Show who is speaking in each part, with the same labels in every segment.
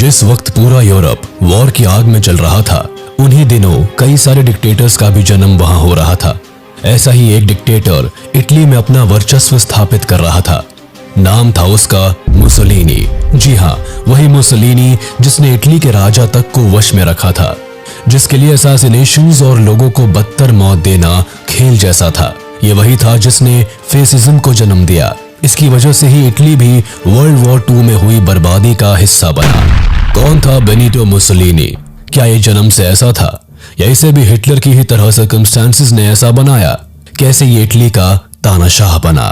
Speaker 1: जिस वक्त पूरा यूरोप वॉर की आग में जल रहा था, उन्हीं दिनों कई सारे डिक्टेटर्स का भी जन्म वहां हो रहा था। ऐसा ही एक डिक्टेटर इटली में अपना वर्चस्व स्थापित कर रहा था। नाम था उसका मुसोलिनी। जी हाँ, वही मुसोलिनी जिसने इटली के राजा तक को वश में रखा था, जिसके लिए असैसिनेशंस और लोगों को बदतर मौत देना खेल जैसा था। ये वही था जिसने फेसिज्म को जन्म दिया। इसकी वजह से ही इटली भी वर्ल्ड वॉर 2 में हुई बर्बादी का हिस्सा बना। कौन था बेनिटो मुसोलिनी? क्या ये जन्म से ऐसा था या इसे भी हिटलर की ही तरह सर्कमस्टेंसेस ने ऐसा बनाया? कैसे ये इटली का तानाशाह बना?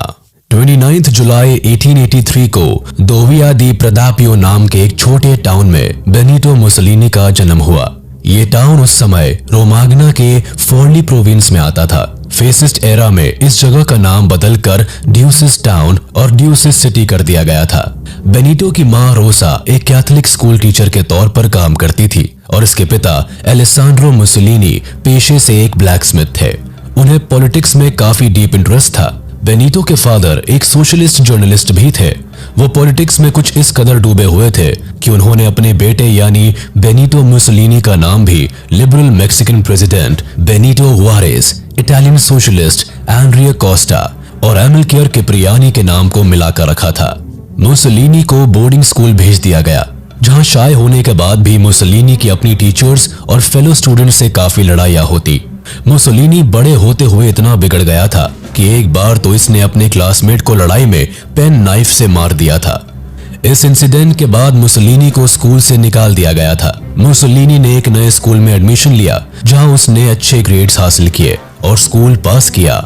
Speaker 1: 29 जुलाई 1883 को दोविया दी प्रदापियो नाम के एक छोटे टाउन में बेनिटो मुसोलिनी का जन्म हुआ। ये टाउन उस समय रोमाग्ना के फोर्ली प्रोविंस में आता था। फेसिस्ट एरा में इस जगह का नाम बदलकर ड्यूसिस टाउन और ड्यूसिस सिटी कर दिया गया था। बेनिटो की मां रोसा एक कैथोलिक स्कूल टीचर के तौर पर काम करती थी और इसके पिता एलेसांड्रो मुसोलिनी पेशे से एक ब्लैकस्मिथ थे। उन्हें पॉलिटिक्स में काफी डीप इंटरेस्ट था। बेनिटो के फादर एक सोशलिस्ट जर्नलिस्ट भी थे। वो पॉलिटिक्स में कुछ इस कदर डूबे हुए थे कि उन्होंने अपने बेटे यानी बेनिटो मुसोलिनी का नाम भी liberal Mexican president Benito Juarez, Italian socialist Andrea Costa और एमिलकेयर किप्रियानी के नाम को मिलाकर रखा था। मुसोलिनी को बोर्डिंग स्कूल भेज दिया गया, जहां शाय होने के बाद भी मुसोलिनी की अपनी टीचर्स और फेलो स्टूडेंट्स से काफी लड़ाइयां होती। मुसोलिनी बड़े होते हुए इतना बिगड़ गया था कि एक बार तो इसने अपने क्लासमेट को लड़ाई में पेन नाइफ से मार दिया था। इस इंसिडेंट के बाद मुसोलिनी को स्कूल से निकाल दिया गया था। मुसोलिनी ने एक नए स्कूल में एडमिशन लिया, जहां उसने अच्छे ग्रेड्स हासिल किए और स्कूल पास किया।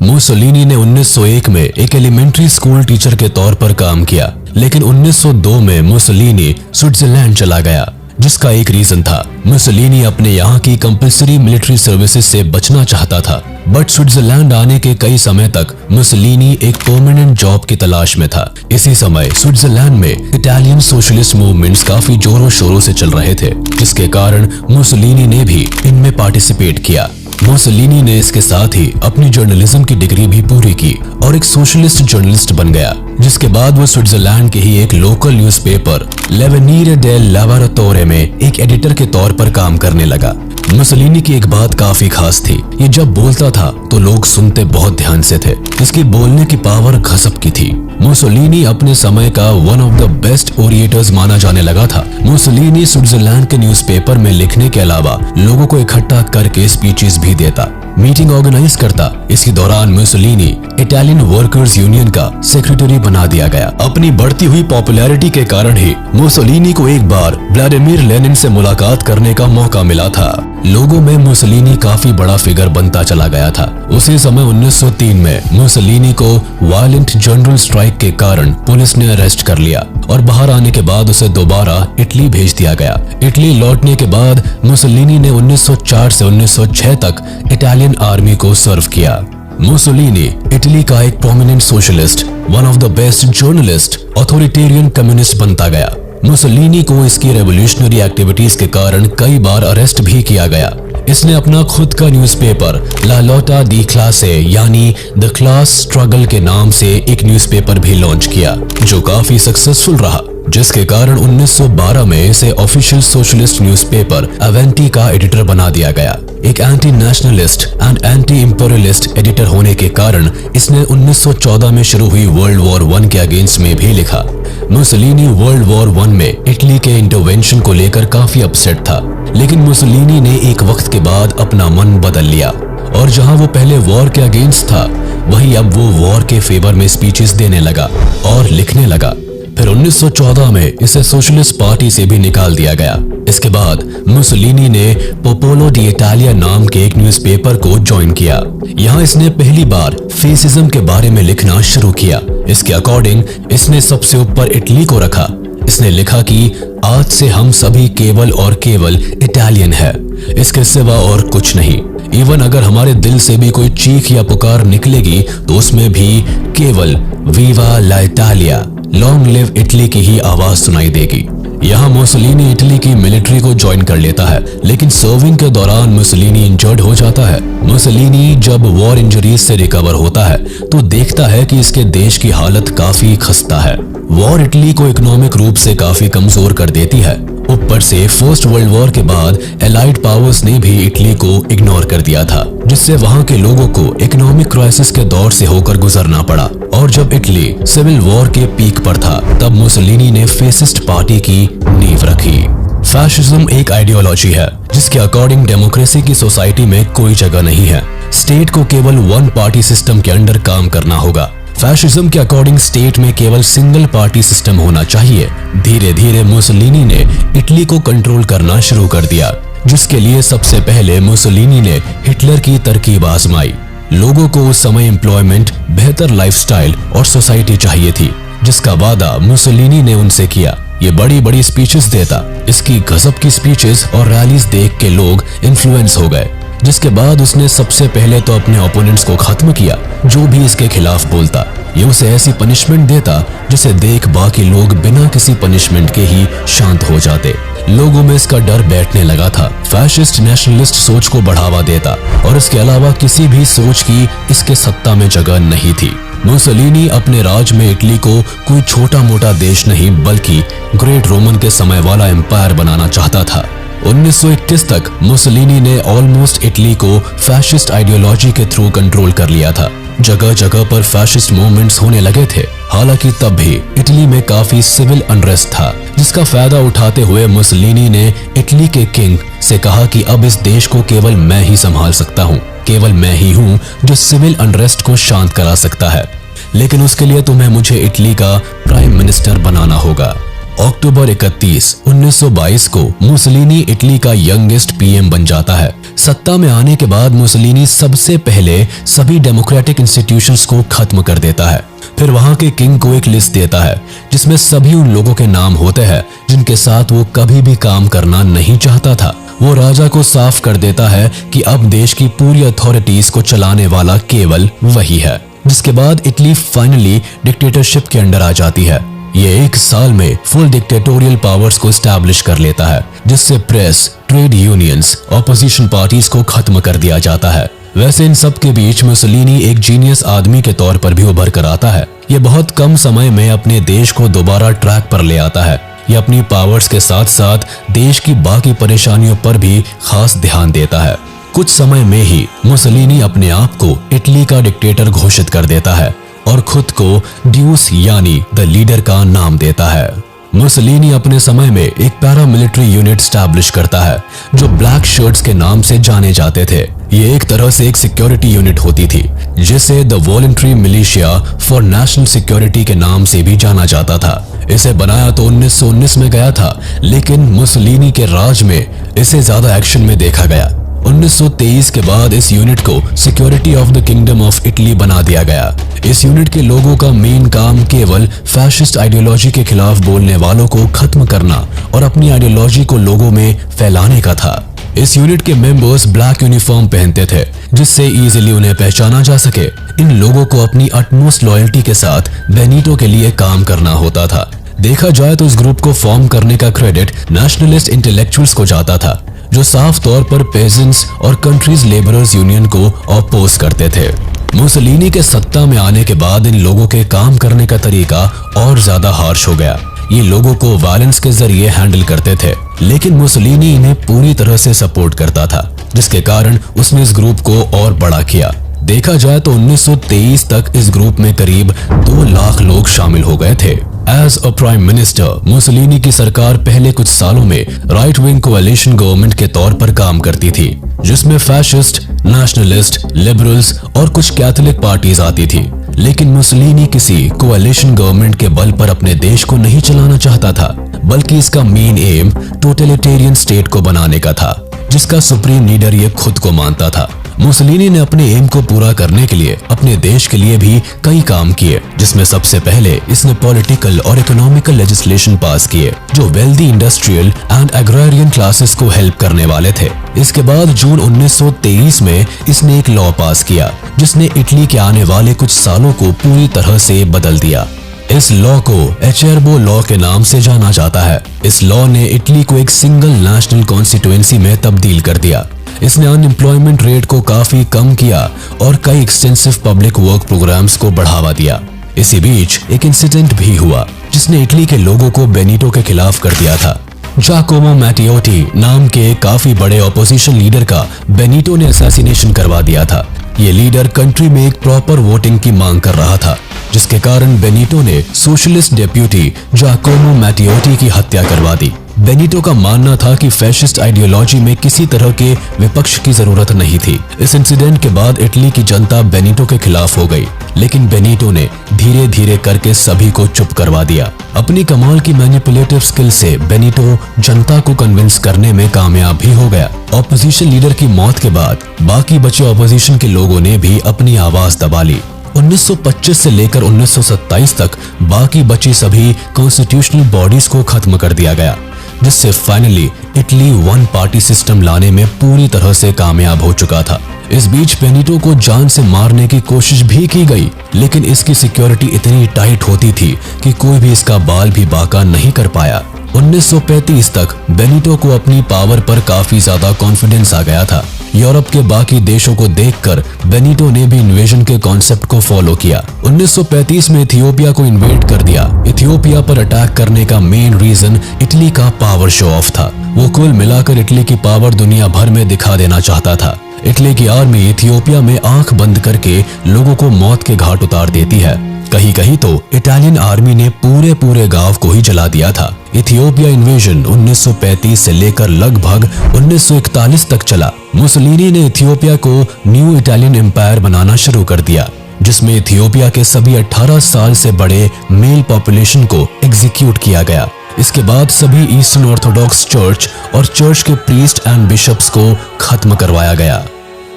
Speaker 1: मुसोलिनी ने 1901 में एक एलिमेंट्री स्कूल टीचर के तौर पर काम किया, लेकिन 1902 में मुसोलिनी स्विट्जरलैंड चला गया, जिसका एक रीजन था। मुसोलिनी अपने यहाँ की कंपल्सरी मिलिट्री सर्विसेज से बचना चाहता था, बट स्विट्जरलैंड आने के कई समय तक मुसोलिनी एक परमानेंट जॉब की तलाश में था। इसी समय स्विट्जरलैंड में इटालियन सोशलिस्ट मूवमेंट्स काफी जोरों शोरों से चल रहे थे, जिसके कारण मुसोलिनी ने भी इनमें पार्टिसिपेट किया। मुसोलिनी ने इसके साथ ही अपनी जर्नलिज्म की डिग्री भी पूरी की और एक सोशलिस्ट जर्नलिस्ट बन गया, जिसके बाद वो स्विट्जरलैंड के ही एक लोकल न्यूज़पेपर लेवेनीरे डेल लावारोटोरे में एक एडिटर के तौर पर काम करने लगा। मुसोलिनी की एक बात काफी खास थी। ये जब बोलता था तो लोग सुनते बहुत ध्यान से थे। इसकी बोलने की पावर गजब की थी। मुसोलिनी अपने समय का वन ऑफ द बेस्ट ओरिएटर्स माना जाने लगा था। मुसोलिनी स्विट्जरलैंड के न्यूज़पेपर में लिखने के अलावा लोगों को इकट्ठा करके स्पीचेस भी देता, मीटिंग ऑर्गेनाइज करता। इसी दौरान मुसोलिनी इटालियन वर्कर्स यूनियन का सेक्रेटरी बना दिया गया। अपनी बढ़ती हुई पॉपुलैरिटी के कारण ही मुसोलिनी को एक बार व्लादिमीर लेनिन से मुलाकात करने का मौका मिला था। लोगों में मुसोलिनी काफी बड़ा फिगर बनता चला गया था। उसी समय 1903 में मुसोलिनी को वायलेंट जनरल स्ट्राइक के कारण पुलिस ने अरेस्ट कर लिया और बाहर आने के बाद उसे दोबारा इटली भेज दिया गया। इटली लौटने के बाद मुसोलिनी ने 1904 से 1906 तक इटालियन आर्मी को सर्व किया। मुसोलिनी इटली का एक prominent socialist, one of the best journalist, authoritarian communist बनता गया। मुसोलिनी को इसकी रेवोल्यूशनरी एक्टिविटीज के कारण कई बार अरेस्ट भी किया गया। इसने अपना खुद का न्यूज़पेपर ला लोटा दी क्लासे यानी द क्लास स्ट्रगल के नाम से एक न्यूज़पेपर भी लॉन्च किया, जो काफी सक्सेसफुल रहा, जिसके कारण 1912 में इसे ऑफिशियल सोशलिस्ट न्यूज़पेपर अवेंटी का एडिटर बना दिया गया। एक anti nationalist and anti imperialist editor होने के कारण इसने 1914 में शुरू हुई वर्ल्ड वॉर 1 के अगेंस्ट में भी लिखा। मुसोलिनी वर्ल्ड वॉर 1 में इटली के इंटरवेंशन को लेकर काफी अपसेट था, लेकिन मुसोलिनी ने एक वक्त के बाद अपना मन बदल लिया और जहां वो पहले वॉर के अगेंस्ट था, वहीं अब वो वॉर के फेवर में स्पीचेस देने लगा और लिखने लगा। फिर 1914 में इसे सोशलिस्ट पार्टी से भी निकाल दिया गया। इसके बाद मुसोलिनी ने पोपोलो डी इटालिया नाम के एक न्यूज़पेपर को ज्वाइन किया। यहाँ इसने पहली बार फेसिज्म के बारे में लिखना शुरू किया। इसके अकॉर्डिंग इसने सबसे ऊपर इटली को रखा। इसने लिखा कि आज से हम सभी केवल और केवल इटालियन है, इसके सिवा और कुछ नहीं। इवन अगर हमारे दिल से भी कोई चीख या पुकार निकलेगी तो उसमें भी केवल वीवा ला इटालिया, लॉन्ग लिव इटली की ही आवाज सुनाई देगी। यहाँ मुसोलिनी इटली की मिलिट्री को ज्वाइन कर लेता है, लेकिन सर्विंग के दौरान मुसोलिनी इंजर्ड हो जाता है। मुसोलिनी जब वॉर इंजरीज से रिकवर होता है तो देखता है कि इसके देश की हालत काफी खस्ता है। वॉर इटली को इकोनॉमिक रूप से काफी कमजोर कर देती है। ऊपर से फर्स्ट वर्ल्ड वॉर के बाद एलाइड पावर्स ने भी इटली को इग्नोर कर दिया था, जिससे वहां के लोगों को इकोनॉमिक क्राइसिस के दौर से होकर गुजरना पड़ा। और जब इटली सिविल वॉर के पीक पर था, तब मुसोलिनी ने फेसिस्ट पार्टी की नींव रखी। फैशिज्म एक आइडियोलॉजी है जिसके अकॉर्डिंग डेमोक्रेसी की सोसाइटी में कोई जगह नहीं है। स्टेट को केवल वन पार्टी सिस्टम के अंडर काम करना होगा। फैशिज्म के अकॉर्डिंग स्टेट में केवल सिंगल पार्टी सिस्टम होना चाहिए। धीरे धीरे मुसोलिनी ने इटली को कंट्रोल करना शुरू कर दिया, जिसके लिए सबसे पहले मुसोलिनी ने हिटलर की तरकीब आजमाई। लोगों को उस समय एम्प्लॉयमेंट, बेहतर लाइफस्टाइल और सोसाइटी चाहिए थी, जिसका वादा मुसोलिनी ने उनसे किया। ये बड़ी बड़ी स्पीचेस देता। इसकी गजब की स्पीचेस और रैलीज देख के लोग इन्फ्लुएंस हो गए, जिसके बाद उसने सबसे पहले तो अपने ओपोनेंट्स को खत्म किया, जो भी इसके खिलाफ बोलता। ये उसे ऐसी पनिशमेंट देता जिसे देख बाकी लोग बिना किसी पनिशमेंट के ही शांत हो जाते। लोगों में इसका डर बैठने लगा था। फैशिस्ट नेशनलिस्ट सोच को बढ़ावा देता और इसके अलावा किसी भी सोच की इसके सत्ता में जगह नहीं थी। मुसोलिनी अपने राज में इटली को कोई छोटा मोटा देश नहीं बल्कि ग्रेट रोमन के समय वाला एम्पायर बनाना चाहता था। 1921 तक मुसोलिनी ने ऑलमोस्ट इटली को फैशिस्ट आइडियोलॉजी के थ्रू कंट्रोल कर लिया था। जगह जगह पर फैशिस्ट मूवमेंट्स होने लगे थे। हालांकि तब भी इटली में काफी सिविल अनरेस्ट था, जिसका फायदा उठाते हुए मुसोलिनी ने इटली के किंग से कहा कि अब इस देश को केवल मैं ही संभाल सकता हूँ। केवल मैं ही हूँ जो सिविल अनरेस्ट को शांत करा सकता है, लेकिन उसके लिए तुम्हें मुझे इटली का प्राइम मिनिस्टर बनाना होगा। अक्टूबर 31, 1922 को मुसोलिनी इटली का यंगेस्ट पीएम बन जाता है। सत्ता में आने के बाद मुसोलिनी सबसे पहले सभी डेमोक्रेटिक इंस्टीट्यूशंस को खत्म कर देता है। फिर वहां के किंग को एक लिस्ट देता है जिसमें सभी उन लोगों के नाम होते हैं जिनके साथ वो कभी भी काम करना नहीं चाहता था। वो राजा को साफ कर देता है कि अब देश की पूरी अथॉरिटीज को चलाने वाला केवल वही है, जिसके बाद इटली फाइनली डिक्टेटरशिप के अंडर आ जाती है। ये एक साल में फुल डिक्टेटोरियल पावर्स को एस्टैब्लिश कर लेता है, जिससे press, trade unions, opposition parties को खत्म कर दिया जाता है। वैसे इन सब के बीच मुसोलिनी एक जीनियस आदमी के तौर पर भी उभर कर आता है। ये बहुत कम समय में अपने देश को दोबारा ट्रैक पर ले आता है। ये अपनी पावर्स के साथ साथ देश की बाकी परेशानियों पर भी खास ध्यान देता है। कुछ समय में ही मुसोलिनी अपने आप को इटली का डिक्टेटर घोषित कर देता है और खुद को ड्यूस यानी द लीडर का नाम देता है। मुसोलिनी अपने समय में एक पैरामिलिट्री यूनिट स्टैब्लिश करता है जो ब्लैक शर्ट्स के नाम से जाने जाते थे। ये एक तरह से एक सिक्योरिटी यूनिट होती थी जिसे the voluntary militia for national security के नाम से भी जाना जाता था। इसे बनाया तो 1919 में गया था, लेकिन मुसोलिनी के राज में इसे ज्यादा एक्शन में देखा गया। 1923 के बाद इस यूनिट को security of the kingdom of Italy बना दिया गया। इस यूनिट के लोगों का मेन काम केवल फैशिस्ट आइडियोलॉजी के खिलाफ बोलने वालों को खत्म करना और अपनी आइडियोलॉजी को लोगों में फैलाने का था। इस यूनिट के मेंबर्स ब्लैक यूनिफॉर्म पहनते थे जिससे इजीली उन्हें पहचाना जा सके। इन लोगों को अपनी अटमोस्ट लॉयल्टी के साथ बेनिटो के लिए काम करना होता था। देखा जाए तो इस ग्रुप को फॉर्म करने का क्रेडिट नेशनलिस्ट इंटेलेक्चुअल्स को जाता था, जो साफ तौर पर पेजेंट्स और कंट्रीज लेबरर्स यूनियन को अपोज करते थे। मुसोलिनी के सत्ता में आने के बाद इन लोगों के काम करने का तरीका और ज्यादा हार्श हो गया। ये लोगों को वायलेंस के जरिए हैंडल करते थे, लेकिन मुसोलिनी इन्हें पूरी तरह से सपोर्ट करता था, जिसके कारण उसने इस ग्रुप को और बड़ा किया। देखा जाए तो 1923 तक इस ग्रुप में करीब 2 लाख लोग शामिल हो गए थे। As a prime minister Mussolini की सरकार पहले कुछ सालों में राइट विंग कोएलिशन गवर्नमेंट के तौर पर काम करती थी, जिसमें फैशिस्ट, नेशनलिस्ट, लिबरल्स और कुछ कैथोलिक पार्टीज आती थी। लेकिन मुसोलिनी किसी कोएलिशन गवर्नमेंट के बल पर अपने देश को नहीं चलाना चाहता था, बल्कि इसका मेन एम टोटलिटेरियन स्टेट को बनाने का था, जिसका सुप्रीम लीडर ये खुद को मानता था। मुसोलिनी ने अपने एम को पूरा करने के लिए अपने देश के लिए भी कई काम किए, जिसमें सबसे पहले इसने पॉलिटिकल और इकोनॉमिकल लेजिस्लेशन पास किए जो वेल्दी इंडस्ट्रियल एंड एग्रारियन क्लासेस को हेल्प करने वाले थे। इसके बाद जून 1923 में इसने एक लॉ पास किया जिसने इटली के आने वाले कुछ सालों को पूरी तरह से बदल दिया। इस लॉ को एचेरबो लॉ के नाम से जाना जाता है। इस लॉ ने इटली को एक सिंगल नेशनल कॉन्स्टिट्यूएंसी में तब्दील कर दिया। इसने अनएम्प्लॉयमेंट रेट को काफी कम किया और कई एक्सटेंसिव पब्लिक वर्क प्रोग्राम्स को बढ़ावा दिया। इसी बीच एक इंसिडेंट भी हुआ जिसने इटली के लोगों को बेनिटो के खिलाफ कर दिया था। जाकोमो मैटियोटी नाम के काफी बड़े ऑपोजिशन लीडर का बेनिटो ने असैसिनेशन करवा दिया था। ये लीडर कंट्री में एक प्रॉपर वोटिंग की मांग कर रहा था, जिसके कारण बेनिटो ने सोशलिस्ट डेप्यूटी जाकोमो मैटियोटी की हत्या करवा दी। बेनिटो का मानना था कि फैशिस्ट आइडियोलॉजी में किसी तरह के विपक्ष की जरूरत नहीं थी। इस इंसिडेंट के बाद इटली की जनता बेनिटो के खिलाफ हो गई, लेकिन बेनिटो ने धीरे धीरे करके सभी को चुप करवा दिया। अपनी कमाल की मैनिपुलेटिव स्किल से बेनिटो जनता को कन्विंस करने में कामयाब भी हो गया। ऑपोजिशन लीडर की मौत के बाद बाकी बचे ऑपोजिशन के लोगों ने भी अपनी आवाज दबा ली। 1925 से लेकर 1927 तक बाकी बची सभी कॉन्स्टिट्यूशनल बॉडीज को खत्म कर दिया गया, जिससे finally Italy one party system लाने में पूरी तरह से कामयाब हो चुका था। इस बीच बेनिटो को जान से मारने की कोशिश भी की गई, लेकिन इसकी सिक्योरिटी इतनी टाइट होती थी कि कोई भी इसका बाल भी बाका नहीं कर पाया। 1935 तक बेनिटो को अपनी पावर पर काफी ज्यादा कॉन्फिडेंस आ गया था। यूरोप के बाकी देशों को देखकर बेनिटो ने भी इन्वेजन के कॉन्सेप्ट को फॉलो किया। 1935 में इथियोपिया को इन्वेड कर दिया। इथियोपिया पर अटैक करने का मेन रीजन इटली का पावर शो ऑफ था। वो कुल मिलाकर इटली की पावर दुनिया भर में दिखा देना चाहता था। इटली की आर्मी इथियोपिया में आंख बंद करके लोगों को मौत के घाट उतार देती है। कहीं कहीं तो इटालियन आर्मी ने पूरे गांव को ही जला दिया था। इथियोपिया इन्वेजन 1935 से लेकर लगभग 1941 तक चला। मुसोलिनी ने इथियोपिया को न्यू इटालियन एम्पायर बनाना शुरू कर दिया, जिसमें इथियोपिया के सभी 18 साल से बड़े मेल पॉपुलेशन को एग्जीक्यूट किया गया। इसके बाद सभी ईस्टर्न ऑर्थोडॉक्स चर्च और चर्च के प्रीस्ट एंड बिशप्स को खत्म करवाया गया।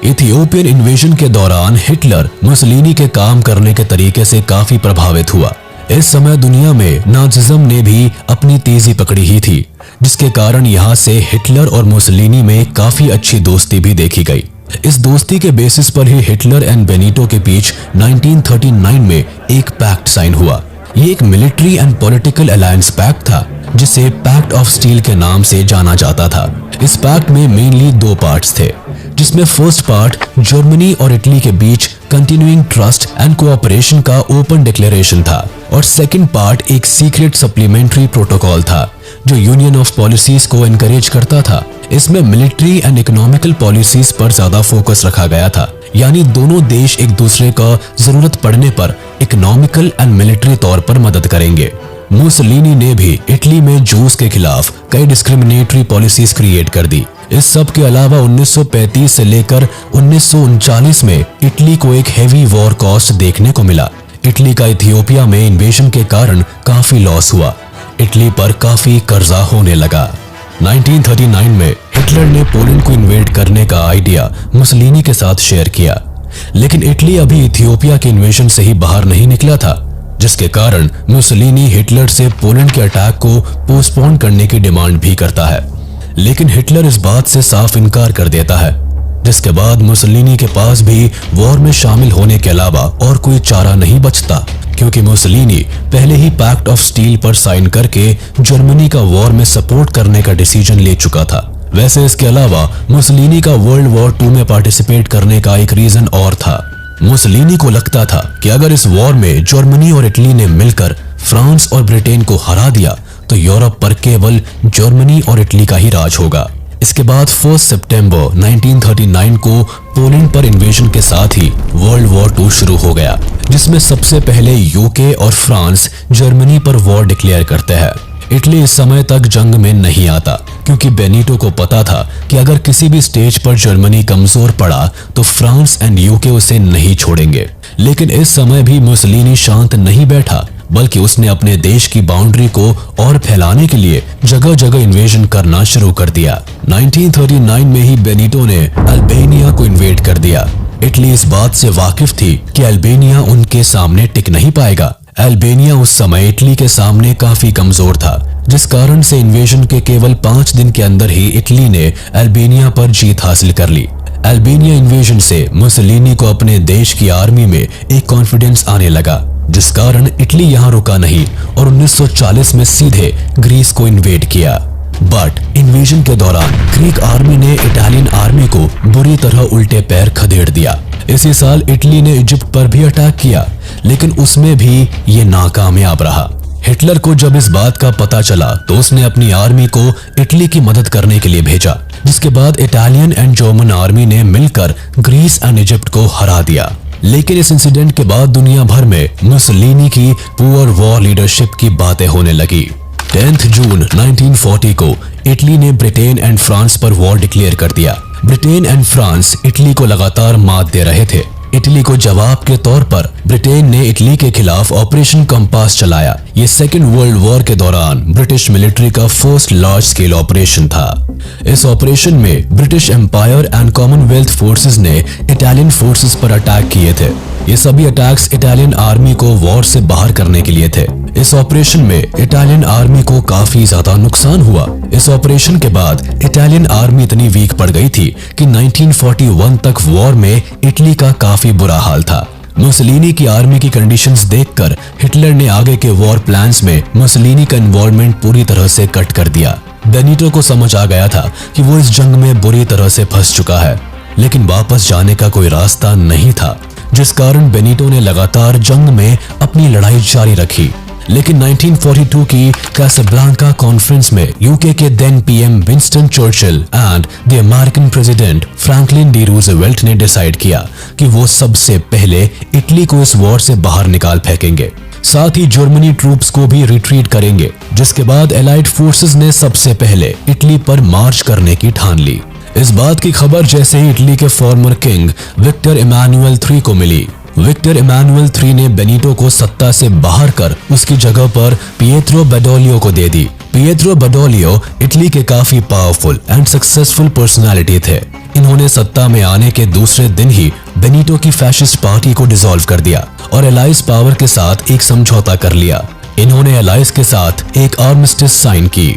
Speaker 1: इथियोपियन इन्वेजन के दौरान हिटलर मुसोलिनी के काम करने के तरीके से काफी प्रभावित हुआ। इस समय दुनिया में नाजिज्म ने भी अपनी तेजी पकड़ी ही थी, जिसके कारण यहाँ से हिटलर और मुसोलिनी में काफी अच्छी दोस्ती भी देखी गई। इस दोस्ती के बेसिस पर ही हिटलर एंड बेनिटो के बीच 1939 में एक पैक्ट साइन हुआ। ये एक military and political alliance pact था, जिसे पैक्ट ऑफ स्टील के नाम से जाना जाता था। इस पैक्ट में मेनली 2 पार्ट्स थे, जिसमें फर्स्ट पार्ट जर्मनी और इटली के बीच कंटिन्यूइंग ट्रस्ट एंड कोऑपरेशन का ओपन डिक्लेरेशन था, और सेकंड पार्ट एक सीक्रेट सप्लीमेंट्री प्रोटोकॉल था जो यूनियन ऑफ पॉलिसीज को एनकरेज करता था। इसमें मिलिट्री एंड इकोनॉमिकल पॉलिसीज पर ज्यादा फोकस रखा गया था, यानी दोनों देश एक दूसरे का जरूरत पड़ने पर इकोनॉमिकल एंड मिलिट्री तौर पर मदद करेंगे। मुसोलिनी ने भी इटली में जूस के खिलाफ कई डिस्क्रिमिनेटरी पॉलिसीज क्रिएट कर दी। इस सब के अलावा 1935 से लेकर 1939 में इटली को एक हेवी वॉर कॉस्ट देखने को मिला। इटली का इथियोपिया में इन्वेजन के कारण काफी लॉस हुआ। इटली पर काफी कर्जा होने लगा। 1939 में हिटलर ने पोलैंड को इन्वेड करने का आइडिया मुसोलिनी के साथ शेयर किया, लेकिन इटली अभी इथियोपिया के इन्वेजन से ही बाहर नहीं निकला था, जिसके कारण मुसोलिनी हिटलर से पोलैंड के अटैक को पोस्टपोन करने की डिमांड भी करता है, लेकिन हिटलर इस बात से साफ इनकार कर देता है, जिसके बाद मुसोलिनी के पास भी वॉर में शामिल होने के अलावा और कोई चारा नहीं बचता, क्योंकि मुसोलिनी पहले ही पैक्ट ऑफ स्टील पर साइन करके जर्मनी का वॉर में सपोर्ट करने का डिसीजन ले चुका था। वैसे इसके अलावा मुसोलिनी का वर्ल्ड वॉर 2 में पार्टिसिपेट करने का एक रीजन और था। मुसोलिनी को लगता था कि अगर इस वॉर में जर्मनी और इटली ने मिलकर फ्रांस और ब्रिटेन को हरा दिया तो यूरोप पर केवल जर्मनी और इटली का ही राज होगा। इसके बाद 1 सितंबर 1939 को पोलैंड पर इन्वेजन के साथ ही वर्ल्ड वॉर 2 शुरू हो गया, जिसमें सबसे पहले यूके और फ्रांस जर्मनी पर वॉर डिक्लेयर करते हैं। इटली इस समय तक जंग में नहीं आता, क्योंकि बेनिटो को पता था कि अगर किसी भी स्टेज पर जर्मनी कमजोर पड़ा तो फ्रांस एंड यूके उसे नहीं छोड़ेंगे। लेकिन इस समय भी मुसोलिनी शांत नहीं बैठा, बल्कि उसने अपने देश की बाउंड्री को और फैलाने के लिए जगह जगह इन्वेजन करना शुरू कर दिया। 1939 में ही बेनिटो ने अल्बानिया को इन्वेड कर दिया। इटली इस बात से वाकिफ थी कि अल्बानिया उनके सामने टिक नहीं पाएगा। अल्बानिया उस समय इटली के सामने काफी कमजोर था, जिस कारण से इन्वेजन के केवल 5 दिन के अंदर ही इटली ने अल्बानिया पर जीत हासिल कर ली। अल्बानिया इन्वेजन से मुसोलिनी को अपने देश की आर्मी में एक कॉन्फिडेंस आने लगा। जिस कारण इटली यहाँ रुका नहीं और 1940 में सीधे ग्रीस को इन्वेड किया। बट इन्वेजन के दौरान ग्रीक आर्मी ने इटालियन आर्मी को बुरी तरह उल्टे पैर खदेड़ दिया। इसी साल इटली ने इजिप्ट पर भी अटैक किया, लेकिन उसमें भी ये नाकामयाब रहा। हिटलर को जब इस बात का पता चला तो उसने अपनी आर्मी को इटली की मदद करने के लिए भेजा, जिसके बाद इटालियन एंड जर्मन आर्मी ने मिलकर ग्रीस एंड इजिप्ट को हरा दिया। लेकिन इस इंसिडेंट के बाद दुनिया भर में मुसोलिनी की पुअर वॉर लीडरशिप की बातें होने लगी। 10 जून 1940 को इटली ने ब्रिटेन एंड फ्रांस पर वॉर डिक्लेयर कर दिया। ब्रिटेन एंड फ्रांस इटली को लगातार मात दे रहे थे। इटली को जवाब के तौर पर ब्रिटेन ने इटली के खिलाफ ऑपरेशन कंपास चलाया। ये सेकेंड वर्ल्ड वॉर के दौरान ब्रिटिश मिलिट्री का फर्स्ट लार्ज स्केल ऑपरेशन था। इस ऑपरेशन में British empire and commonwealth forces ने इटालियन फोर्सेस पर अटैक किए थे। ये सभी अटैक्स इटालियन आर्मी को वॉर से बाहर करने के लिए थे। इस ऑपरेशन में इटालियन आर्मी को काफी ज्यादा नुकसान हुआ। इस ऑपरेशन के बाद इटालियन आर्मी इतनी वीक पड़ गई थी कि 1941 तक वॉर में इटली का काफी बुरा हाल था। मुसोलिनी की आर्मी की कंडीशंस देखकर हिटलर ने आगे के वॉर प्लान्स में मुसोलिनी का इन्वॉल्वमेंट पूरी तरह से कट कर दिया। बेनिटो को समझ आ गया था कि वो इस जंग में बुरी तरह से फंस चुका है, लेकिन वापस जाने का कोई रास्ता नहीं था, जिस कारण बेनिटो ने लगातार जंग में अपनी लड़ाई जारी रखी। लेकिन 1942 की कैसाब्लांका कॉन्फ्रेंस में यूके के then PM Winston Churchill and the American president Franklin D Roosevelt ने डिसाइड किया कि वो सबसे पहले इटली को इस वॉर से बाहर निकाल फेंकेंगे, साथ ही जर्मनी ट्रूप्स को भी रिट्रीट करेंगे। जिसके बाद एलाइड फोर्सेस ने सबसे पहले इटली पर मार्च करने की ठान ली। इस बात की खबर जैसे ही इटली के former king Victor Emmanuel III को मिली, विक्टर इमैनुअल III ने बेनिटो को सत्ता से बाहर कर उसकी जगह पर पिएत्रो बाडोलियो को दे दी। पिएत्रो बाडोलियो इटली के काफी पावरफुल एंड सक्सेसफुल पर्सनालिटी थे। इन्होंने सत्ता में आने के दूसरे दिन ही बेनिटो की फैशिस्ट पार्टी को डिसॉल्व कर दिया और एलाइज पावर के साथ एक समझौता कर लिया। इन्होंने एलाइज के साथ एक आर्मिस्टिस साइन की।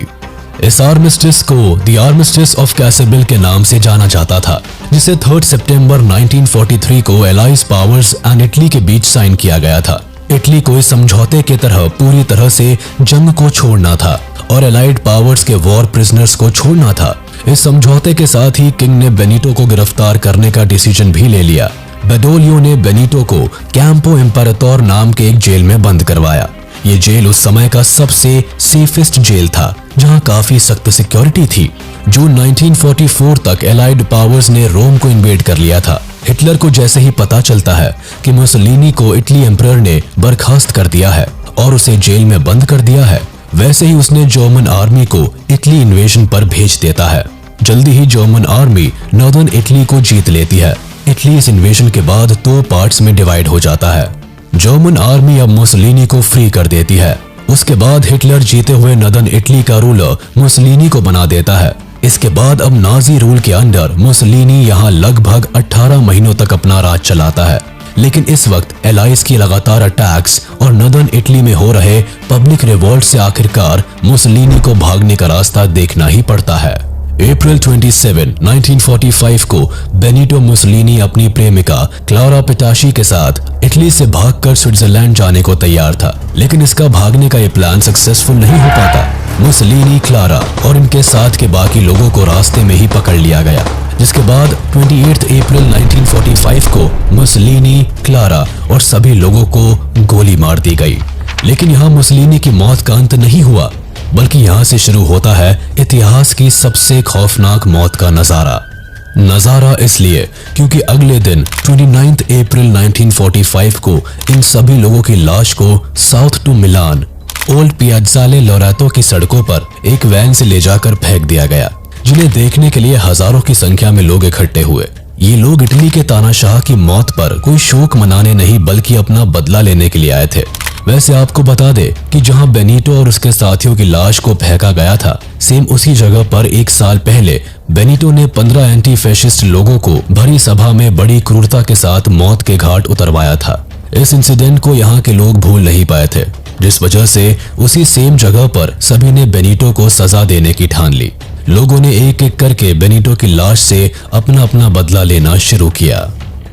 Speaker 1: इस आर्मिस्टिस को द आर्मिस्टिस ऑफ कैसेबिल के नाम से जाना जाता था, जिसे 3 सितंबर 1943 को एलाइज पावर्स एंड इटली के बीच साइन किया गया था। इटली को इस समझौते के तरह पूरी तरह से जंग को छोड़ना था और एलाइड पावर्स के वॉर प्रिजनर्स को छोड़ना था। इस समझौते के साथ ही किंग ने बेनिटो को गिरफ्तार करने का डिसीजन भी ले लिया। बाडोलियो ने बेनिटो को कैंपो इम्पेरातोर नाम के एक जेल में बंद करवाया। ये जेल उस समय का सबसे सेफेस्ट जेल था, जहां काफी सख्त सिक्योरिटी थी। जून 1944 तक एलाइड पावर्स ने रोम को इन्वेड कर लिया था। हिटलर को जैसे ही पता चलता है कि मुसोलिनी को इटली एम्परर ने बर्खास्त कर दिया है और उसे जेल में बंद कर दिया है, वैसे ही उसने जर्मन आर्मी को इटली इन्वेजन पर भेज देता है। जल्दी ही जर्मन आर्मी नॉर्दर्न इटली को जीत लेती है। इटली इस इन्वेजन के बाद 2 पार्ट्स में डिवाइड हो जाता है। जर्मन आर्मी अब मुसोलिनी को फ्री कर देती है। उसके बाद हिटलर जीते हुए नॉर्दर्न इटली का रूलर मुसोलिनी को बना देता है। इसके बाद अब नाजी रूल के अंडर मुसोलिनी यहाँ लगभग 18 महीनों तक अपना राज चलाता है। लेकिन इस वक्त एलाइज की लगातार अटैक्स और नॉर्दर्न इटली में हो रहे पब्लिक रिवोल्ट से आखिरकार मुसोलिनी को भागने का रास्ता देखना ही पड़ता है। अप्रैल 27, 1945 को बेनिटो मुसोलिनी अपनी प्रेमिका क्लारा पिटाशी के साथ इटली से भागकर स्विट्जरलैंड जाने को तैयार था, लेकिन इसका भागने का ये प्लान सक्सेसफुल नहीं हो पाता। मुसोलिनी, क्लारा और इनके साथ के बाकी लोगों को रास्ते में ही पकड़ लिया गया, जिसके बाद 28 अप्रैल 1945 को मुसोलिनी, क्लारा और सभी लोगों को गोली मार दी गई। लेकिन यहाँ मुसोलिनी की मौत का अंत नहीं हुआ, बल्कि यहाँ से शुरू होता है इतिहास की सबसे खौफनाक मौत का नजारा इसलिए क्योंकि अगले दिन 29 अप्रैल 1945 को इन सभी लोगों की लाश को साउथ टू मिलान ओल्ड पियाज़ाले लोरेतो की सड़कों पर एक वैन से ले जाकर फेंक दिया गया, जिन्हें देखने के लिए हजारों की संख्या में लोग इकट्ठे हुए। ये लोग इटली के तानाशाह की मौत पर कोई शोक मनाने नहीं बल्कि अपना बदला लेने के लिए आए थे। वैसे आपको बता दे कि जहां बेनिटो और उसके साथियों की लाश को फेंका गया था, सेम उसी जगह पर 1 साल पहले बेनिटो ने 15 एंटी फैशिस्ट लोगों को भरी सभा में बड़ी क्रूरता के साथ मौत के घाट उतरवाया था। इस इंसिडेंट को यहाँ के लोग भूल नहीं पाए थे, जिस वजह से उसी सेम जगह पर सभी ने बेनिटो को सजा देने की ठान ली। लोगों ने एक एक करके बेनिटो की लाश से अपना अपना बदला लेना शुरू किया।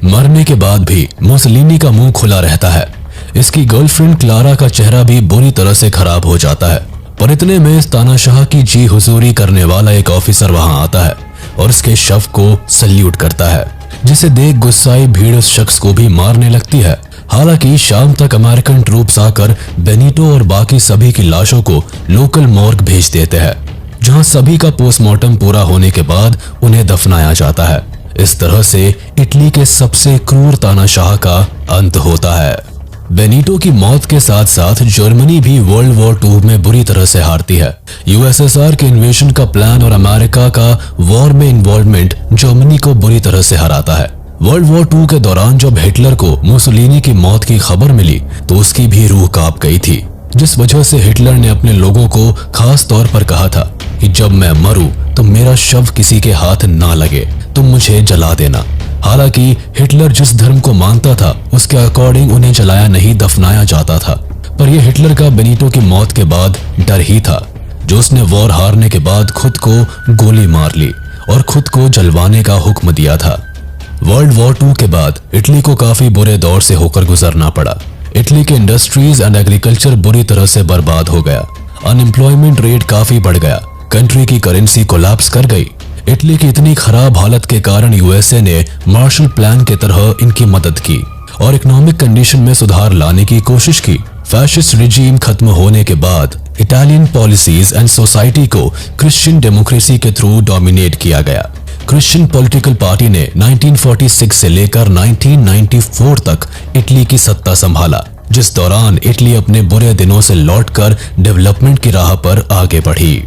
Speaker 1: मरने के बाद भी मुसोलिनी का मुंह खुला रहता है। इसकी गर्लफ्रेंड क्लारा का चेहरा भी बुरी तरह से खराब हो जाता है। पर इतने में इस तानाशाह की जी हुजूरी करने वाला एक ऑफिसर वहां आता है और उसके शव को सल्यूट करता है, जिसे देख गुस्साई भीड़ उस शख्स को भी मारने लगती है। हालांकि शाम तक अमेरिकन ट्रूप्स आकर बेनिटो और बाकी सभी की लाशों को लोकल मॉर्ग भेज देते हैं, जहां सभी का पोस्टमार्टम पूरा होने के बाद उन्हें दफनाया जाता है। इस तरह से इटली के सबसे क्रूर तानाशाह का अंत होता है। बेनिटो की मौत के साथ साथ जर्मनी भी वर्ल्ड वॉर 2 में बुरी तरह से हारती है। यूएसएसआर के इन्वेशन का प्लान और अमेरिका का वॉर में इन्वॉल्वमेंट जर्मनी को बुरी तरह से हराता है। वर्ल्ड वॉर 2 के दौरान जब हिटलर को मुसोलिनी की मौत की खबर मिली तो उसकी भी रूह कांप गई थी, जिस वजह से हिटलर ने अपने लोगों को खास तौर पर कहा था कि जब मैं मरूं तो मेरा शव किसी के हाथ ना लगे, तुम मुझे जला देना। हालांकि हिटलर जिस धर्म को मानता था उसके अकॉर्डिंग उन्हें जलाया नहीं, दफनाया जाता था। पर यह हिटलर का बेनिटो की मौत के बाद डर ही था, जो उसने वॉर हारने के बाद खुद को गोली मार ली और खुद को जलवाने का हुक्म दिया था। वर्ल्ड वॉर 2 के बाद इटली को काफी बुरे दौर से होकर गुजरना पड़ा। इटली के इंडस्ट्रीज एंड एग्रीकल्चर बुरी तरह से बर्बाद हो गया। अनएम्प्लॉयमेंट रेट काफी बढ़ गया। कंट्री की करेंसी कोलैप्स कर गई। इटली की इतनी खराब हालत के कारण यूएसए ने मार्शल प्लान के तरह इनकी मदद की और इकोनॉमिक कंडीशन में सुधार लाने की कोशिश की। फैशिस्ट रिजीम खत्म होने के बाद इटालियन पॉलिसीज एंड सोसाइटी को क्रिश्चियन डेमोक्रेसी के थ्रू डोमिनेट किया गया। क्रिश्चियन पॉलिटिकल पार्टी ने 1946 से लेकर 1994 तक इटली की सत्ता संभाला, जिस दौरान इटली अपने बुरे दिनों से लौटकर डेवलपमेंट की राह पर आगे बढ़ी।